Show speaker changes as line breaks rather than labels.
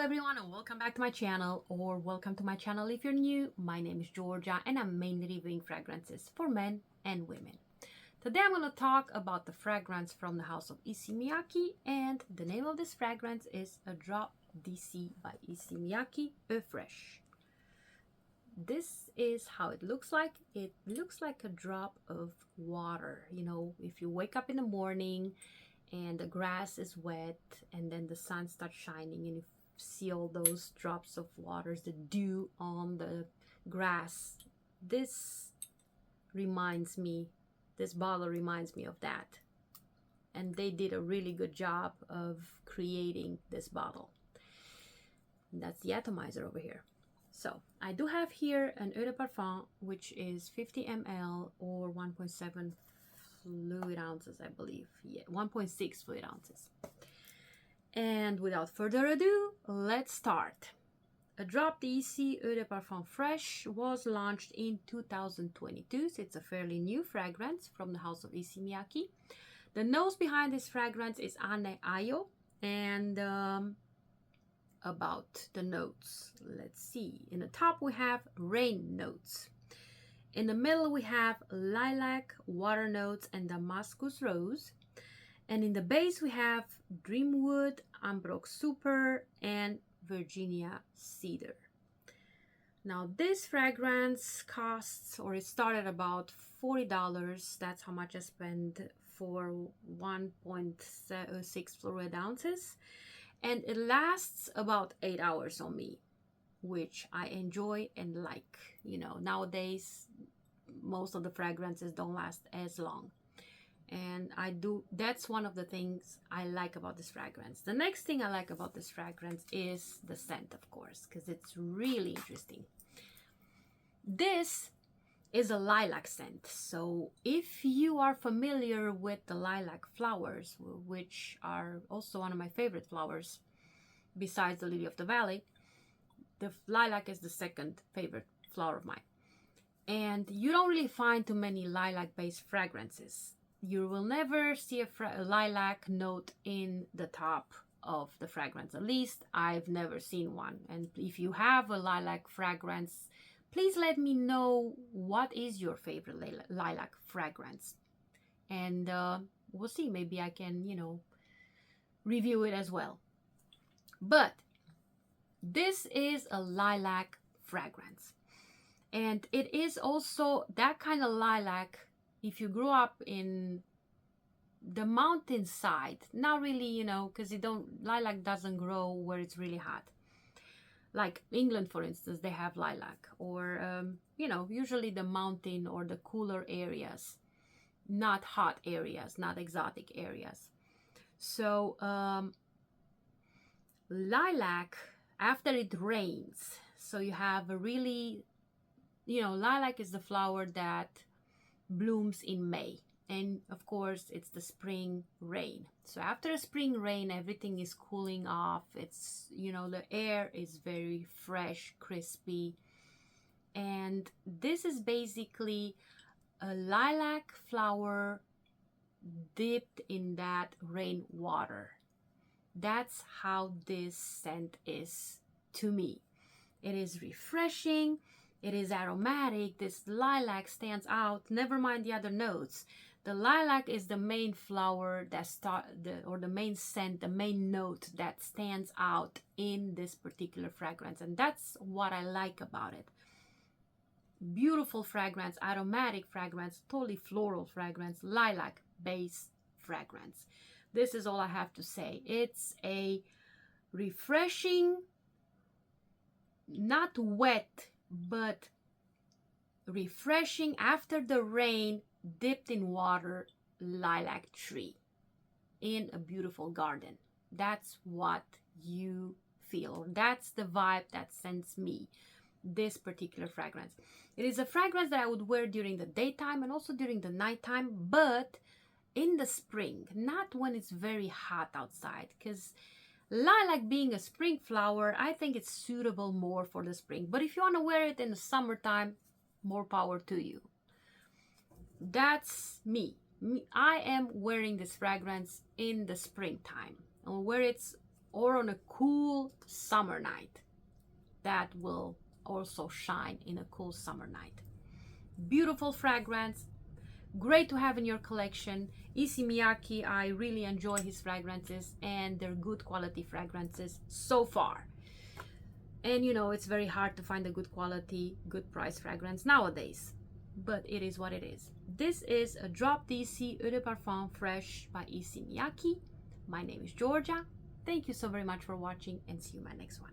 everyone, and welcome back to my channel, or welcome to my channel if you're new. My name is Georgia and I'm mainly reviewing fragrances for men and women. Today I'm going to talk about the fragrance from the house of Issey Miyake, and the name of this fragrance is A Drop DC by Issey Miyake, Fraiche. This is how it looks like. It looks like a drop of water. You know, if you wake up in the morning and the grass is wet and then the sun starts shining and you see all those drops of waters, the dew on the grass. This bottle reminds me of that. And they did a really good job of creating this bottle. And that's the atomizer over here. So I do have here an eau de parfum, which is 50 ml or 1.7 fluid ounces, I believe. Yeah, 1.6 fluid ounces. And without further ado, let's start. A Drop Issey Eau de Parfum Fraiche was launched in 2022, so it's a fairly new fragrance from the house of Issey Miyake. The nose behind this fragrance is Ane Ayo, and about the notes, let's see. In the top we have rain notes. In the middle we have lilac, water notes, and Damascus rose. And in the base we have Dreamwood, Ambrox Super, and Virginia Cedar. Now this fragrance costs, or it started about $40. That's how much I spent for 1.6 fluid ounces. And it lasts about 8 hours on me, which I enjoy and like. You know, nowadays most of the fragrances don't last as long, and that's one of the things I like about this fragrance. The next thing I like about this fragrance is the scent, of course, because it's really interesting. This is a lilac scent, so if you are familiar with the lilac flowers, which are also one of my favorite flowers besides the lily of the valley, the lilac is the second favorite flower of mine. And you don't really find too many lilac based fragrances. You will never see a lilac note in the top of the fragrance. At least I've never seen one. And if you have a lilac fragrance, please let me know what is your favorite lilac fragrance. And we'll see. Maybe I can, review it as well. But this is a lilac fragrance. And it is also that kind of lilac. If you grew up in the mountainside, not really, because lilac doesn't grow where it's really hot. Like England, for instance, they have lilac, or, usually the mountain or the cooler areas, not hot areas, not exotic areas. So lilac, after it rains, so you have a really, lilac is the flower that blooms in May. And of course, it's the spring rain. So after a spring rain, everything is cooling off. It's, the air is very fresh, crispy. And this is basically a lilac flower dipped in that rainwater. That's how this scent is to me. It is refreshing. It is aromatic. This lilac stands out. Never mind the other notes. The lilac is the main flower or the main scent, the main note that stands out in this particular fragrance. And that's what I like about it. Beautiful fragrance, aromatic fragrance, totally floral fragrance, lilac base fragrance. This is all I have to say. It's a refreshing, not wet, but refreshing after the rain, dipped in water lilac tree in a beautiful garden. That's what you feel. That's the vibe that sends me this particular fragrance. It is a fragrance that I would wear during the daytime and also during the nighttime, but in the spring, not when it's very hot outside, because lilac being a spring flower, I think it's suitable more for the spring. But if you want to wear it in the summertime, more power to you. That's me. I am wearing this fragrance in the springtime. I'll wear it or on a cool summer night. That will also shine in a cool summer night. Beautiful fragrance, great to have in your collection. Issey Miyake, I really enjoy his fragrances, and they're good quality fragrances so far. And you know, it's very hard to find a good quality, good price fragrance nowadays, but it is what it is. This is a Drop DC Eau de Parfum Fraiche by Issey Miyake. My name is Georgia. Thank you so very much for watching, and see you in my next one.